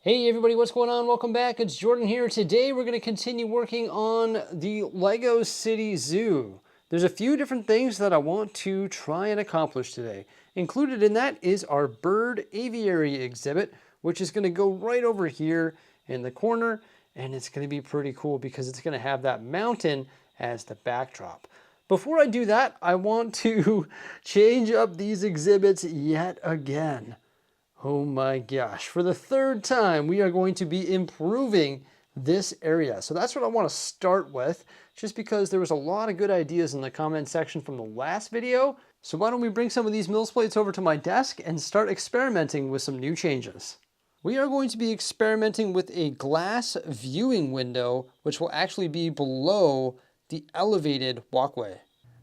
Hey everybody, what's going on? Welcome back. It's Jordan here. Today we're going to continue working on the Lego City Zoo. There's a few different things that I want to try and accomplish today. Included in that is our bird aviary exhibit, which is going to go right over here in the corner, and it's going to be pretty cool because it's going to have that mountain as the backdrop. Before I do that, I want to change up these exhibits yet again. Oh my gosh, for the third time, we are going to be improving this area. So that's what I want to start with, just because there was a lot of good ideas in the comment section from the last video. So why don't we bring some of these Mills plates over to my desk and start experimenting with some new changes. We are going to be experimenting with a glass viewing window, which will actually be below the elevated walkway.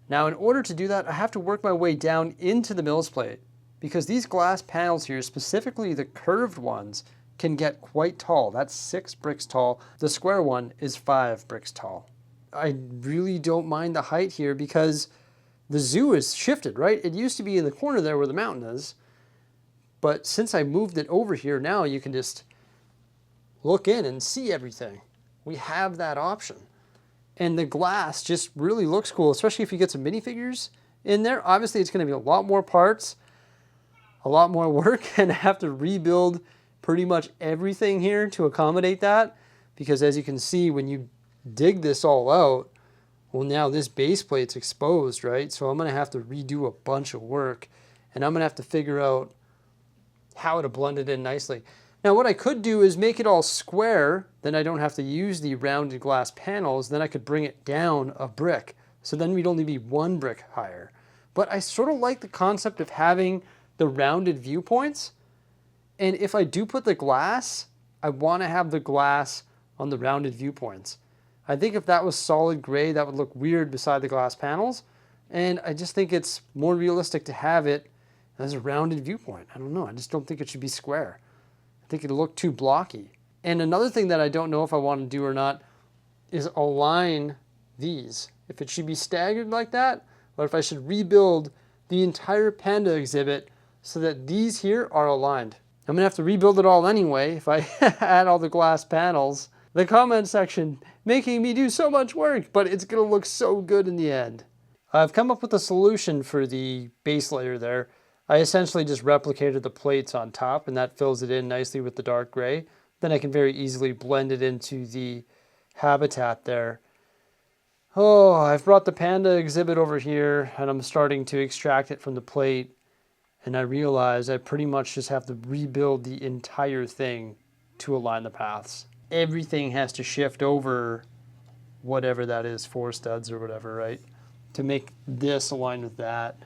Now, in order to do that, I have to work my way down into the Mills plate, because these glass panels here, specifically the curved ones, can get quite tall. That's 6 bricks tall. The square one is 5 bricks tall. I really don't mind the height here because the zoo is shifted, right? It used to be in the corner there where the mountain is, but since I moved it over here, now you can just look in and see everything. We have that option. And the glass just really looks cool, especially if you get some minifigures in there. Obviously, it's going to be a lot more parts, a lot more work, and I have to rebuild pretty much everything here to accommodate that, because as you can see, when you dig this all out, well, now this base plate's exposed, right? So I'm going to have to redo a bunch of work, and I'm going to have to figure out how to blend it in nicely. Now what I could do is make it all square, then I don't have to use the rounded glass panels, then I could bring it down a brick, so then we'd only be 1 brick higher. But I sort of like the concept of having the rounded viewpoints, and if I do put the glass, I want to have the glass on the rounded viewpoints. I think if that was solid gray, that would look weird beside the glass panels, and I just think it's more realistic to have it as a rounded viewpoint. I don't know, I just don't think it should be square. I think it'll look too blocky. And another thing that I don't know if I want to do or not is align these. If it should be staggered like that, or if I should rebuild the entire panda exhibit so that these here are aligned. I'm gonna have to rebuild it all anyway if I add all the glass panels. The comment section making me do so much work, but it's gonna look so good in the end. I've come up with a solution for the base layer there. I essentially just replicated the plates on top, and that fills it in nicely with the dark gray. Then I can very easily blend it into the habitat there. Oh, I've brought the panda exhibit over here, and I'm starting to extract it from the plate. And I realized I pretty much just have to rebuild the entire thing to align the paths. Everything has to shift over whatever that is, 4 studs or whatever, right? To make this align with that.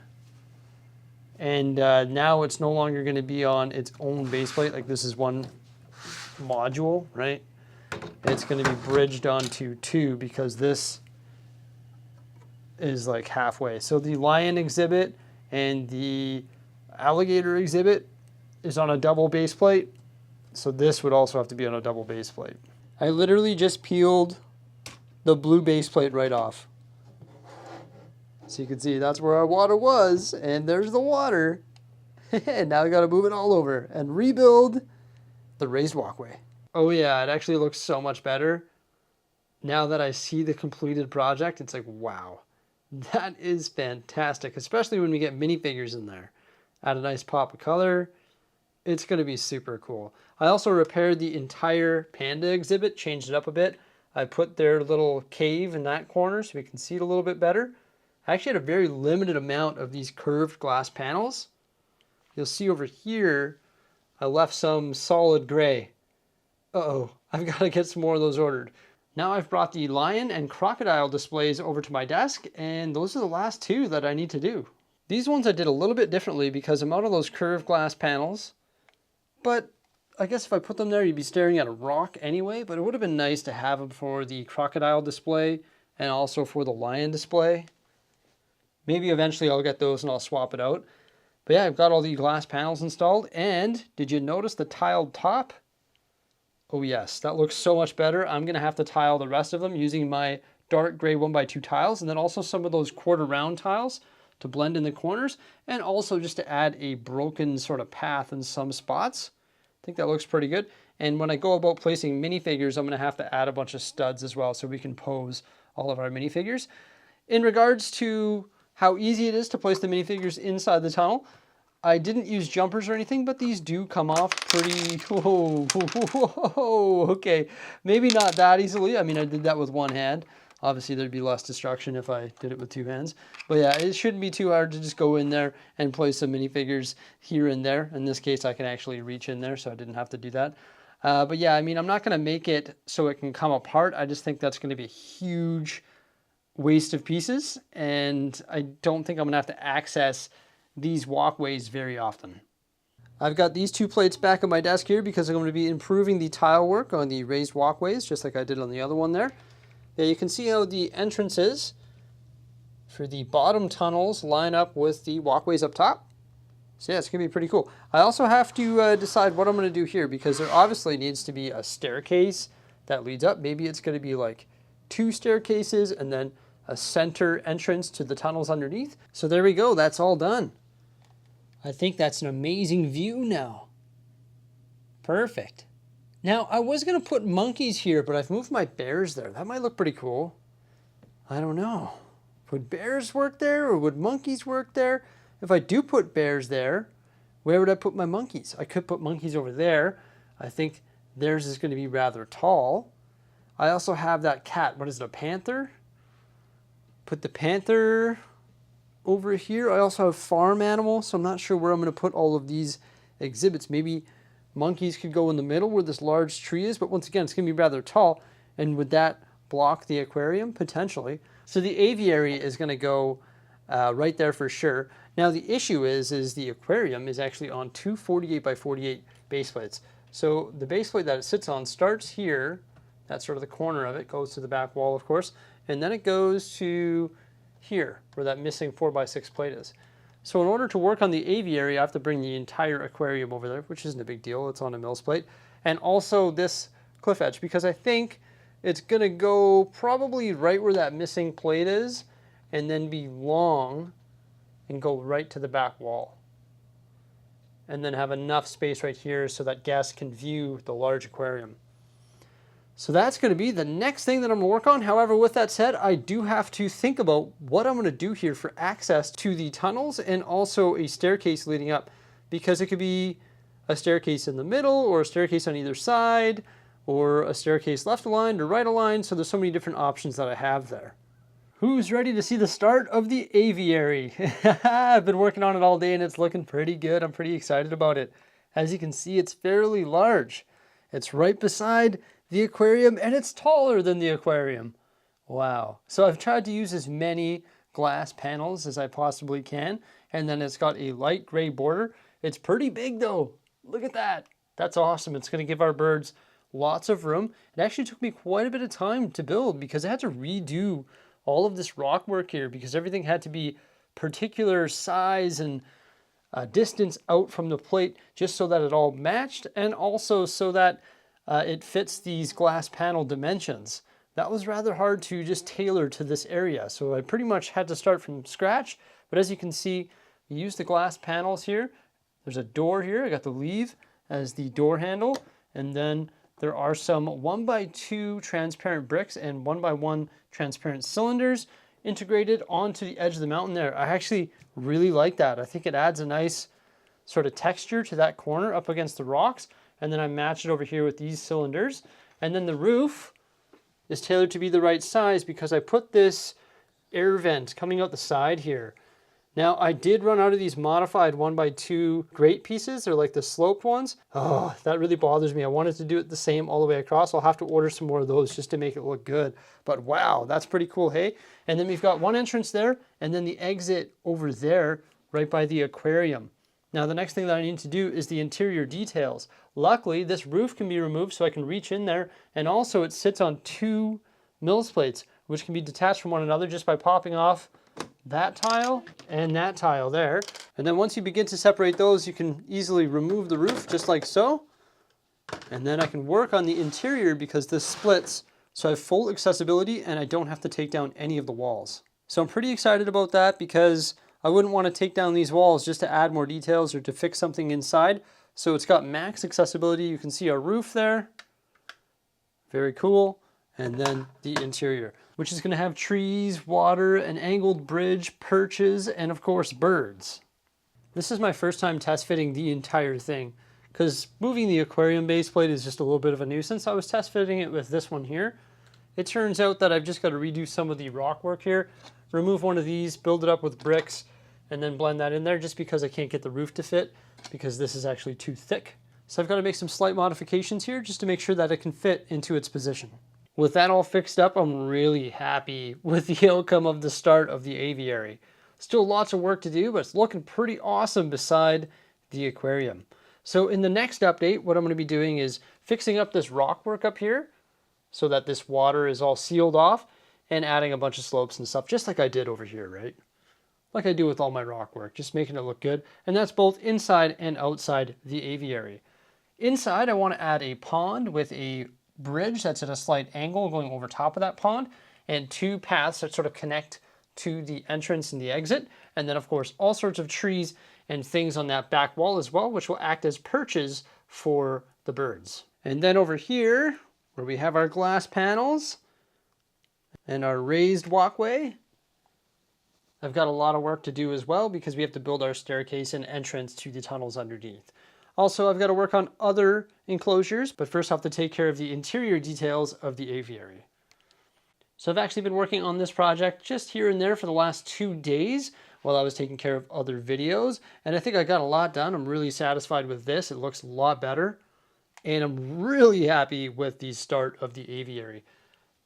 And now it's no longer going to be on its own base plate. Like this is one module, right? It's going to be bridged onto 2 because this is like halfway. So the lion exhibit and the alligator exhibit is on a double base plate, so this would also have to be on a double base plate. I literally just peeled the blue base plate right off, so you can see that's where our water was, and there's the water. And now I got to move it all over and rebuild the raised walkway. Oh yeah, it actually looks so much better now that I see the completed project. It's like, wow, that is fantastic, especially when we get minifigures in there. Add a nice pop of color. It's going to be super cool. I also repaired the entire panda exhibit, changed it up a bit. I put their little cave in that corner so we can see it a little bit better. I actually had a very limited amount of these curved glass panels. You'll see over here, I left some solid gray. Uh-oh, I've got to get some more of those ordered. Now I've brought the lion and crocodile displays over to my desk, and those are the last 2 that I need to do. These ones I did a little bit differently because I'm out of those curved glass panels, but I guess if I put them there, you'd be staring at a rock anyway, but it would have been nice to have them for the crocodile display and also for the lion display. Maybe eventually I'll get those and I'll swap it out. But yeah, I've got all the glass panels installed, and did you notice the tiled top? Oh yes, that looks so much better. I'm gonna have to tile the rest of them using my dark gray 1x2 tiles, and then also some of those quarter round tiles to blend in the corners, and also just to add a broken sort of path in some spots. I think that looks pretty good. And when I go about placing minifigures, I'm going to have to add a bunch of studs as well so we can pose all of our minifigures. In regards to how easy it is to place the minifigures inside the tunnel, I didn't use jumpers or anything, but these do come off pretty, whoa, okay, maybe not that easily. I mean, I did that with one hand. Obviously, there'd be less destruction if I did it with two hands. But yeah, it shouldn't be too hard to just go in there and place some minifigures here and there. In this case, I can actually reach in there, so I didn't have to do that. But yeah, I mean, I'm not going to make it so it can come apart. I just think that's going to be a huge waste of pieces, and I don't think I'm going to have to access these walkways very often. I've got these two plates back on my desk here because I'm going to be improving the tile work on the raised walkways, just like I did on the other one there. Yeah, you can see how the entrances for the bottom tunnels line up with the walkways up top. So yeah, it's going to be pretty cool. I also have to decide what I'm going to do here because there obviously needs to be a staircase that leads up. Maybe it's going to be like 2 staircases and then a center entrance to the tunnels underneath. So there we go. That's all done. I think that's an amazing view now. Perfect. Now, I was going to put monkeys here, but I've moved my bears there. That might look pretty cool. I don't know. Would bears work there or would monkeys work there? If I do put bears there, where would I put my monkeys? I could put monkeys over there. I think theirs is going to be rather tall. I also have that cat. What is it, a panther? Put the panther over here. I also have farm animals, so I'm not sure where I'm going to put all of these exhibits. Maybe monkeys could go in the middle where this large tree is, but once again, it's going to be rather tall. And would that block the aquarium? Potentially. So the aviary is going to go right there for sure. Now the issue is the aquarium is actually on 2 48 by 48 base plates. So the base plate that it sits on starts here. That's sort of the corner of it, goes to the back wall, of course. And then it goes to here, where that missing 4 by 6 plate is. So in order to work on the aviary, I have to bring the entire aquarium over there, which isn't a big deal. It's on a Mills plate. And also this cliff edge, because I think it's going to go probably right where that missing plate is, and then be long and go right to the back wall. And then have enough space right here so that guests can view the large aquarium. So that's going to be the next thing that I'm going to work on. However, with that said, I do have to think about what I'm going to do here for access to the tunnels and also a staircase leading up, because it could be a staircase in the middle or a staircase on either side or a staircase left aligned or right aligned. So there's so many different options that I have there. Who's ready to see the start of the aviary? I've been working on it all day and it's looking pretty good. I'm pretty excited about it. As you can see, it's fairly large. It's right beside the aquarium and it's taller than the aquarium. Wow. So I've tried to use as many glass panels as I possibly can, and then it's got a light gray border. It's pretty big though. Look at that. That's awesome. It's going to give our birds lots of room. It actually took me quite a bit of time to build because I had to redo all of this rock work here because everything had to be particular size and distance out from the plate just so that it all matched, and also so that it fits these glass panel dimensions. That was rather hard to just tailor to this area. So I pretty much had to start from scratch. But as you can see, we use the glass panels here. There's a door here. I got the leave as the door handle. And then there are some 1x2 transparent bricks and 1x1 transparent cylinders integrated onto the edge of the mountain there. I actually really like that. I think it adds a nice sort of texture to that corner up against the rocks. And then I match it over here with these cylinders. And then the roof is tailored to be the right size because I put this air vent coming out the side here. Now I did run out of these modified 1x2 grate pieces. They're like the sloped ones. Oh, that really bothers me. I wanted to do it the same all the way across. I'll have to order some more of those just to make it look good. But wow, that's pretty cool, hey? And then we've got one entrance there and then the exit over there right by the aquarium. Now the next thing that I need to do is the interior details. Luckily, this roof can be removed so I can reach in there, and also it sits on 2 Mills plates, which can be detached from one another just by popping off that tile and that tile there. And then once you begin to separate those, you can easily remove the roof just like so. And then I can work on the interior because this splits, so I have full accessibility and I don't have to take down any of the walls. So I'm pretty excited about that because I wouldn't want to take down these walls just to add more details or to fix something inside. So it's got max accessibility. You can see our roof there. Very cool. And then the interior, which is going to have trees, water, an angled bridge, perches, and of course birds. This is my first time test fitting the entire thing, because moving the aquarium base plate is just a little bit of a nuisance. I was test fitting it with this one here. It turns out that I've just got to redo some of the rock work here, remove one of these, build it up with bricks, and then blend that in there, just because I can't get the roof to fit, because this is actually too thick. So I've got to make some slight modifications here just to make sure that it can fit into its position. With that all fixed up, I'm really happy with the outcome of the start of the aviary. Still lots of work to do, but it's looking pretty awesome beside the aquarium. So in the next update, what I'm going to be doing is fixing up this rock work up here so that this water is all sealed off, and adding a bunch of slopes and stuff, just like I did over here, right? Like I do with all my rock work, just making it look good. And that's both inside and outside the aviary. Inside, I want to add a pond with a bridge that's at a slight angle going over top of that pond, and two paths that sort of connect to the entrance and the exit. And then of course, all sorts of trees and things on that back wall as well, which will act as perches for the birds. And then over here, where we have our glass panels and our raised walkway, I've got a lot of work to do as well, because we have to build our staircase and entrance to the tunnels underneath. Also, I've got to work on other enclosures, but first I have to take care of the interior details of the aviary. So I've actually been working on this project just here and there for the last 2 days while I was taking care of other videos, and I think I got a lot done. I'm really satisfied with this. It looks a lot better, and I'm really happy with the start of the aviary.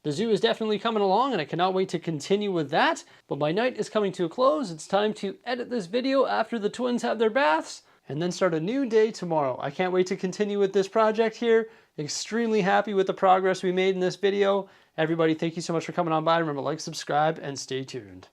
The zoo is definitely coming along, and I cannot wait to continue with that, but my night is coming to a close. It's time to edit this video after the twins have their baths, and then start a new day tomorrow. I can't wait to continue with this project here. Extremely happy with the progress we made in this video. Everybody, thank you so much for coming on by. Remember to like, subscribe, and stay tuned.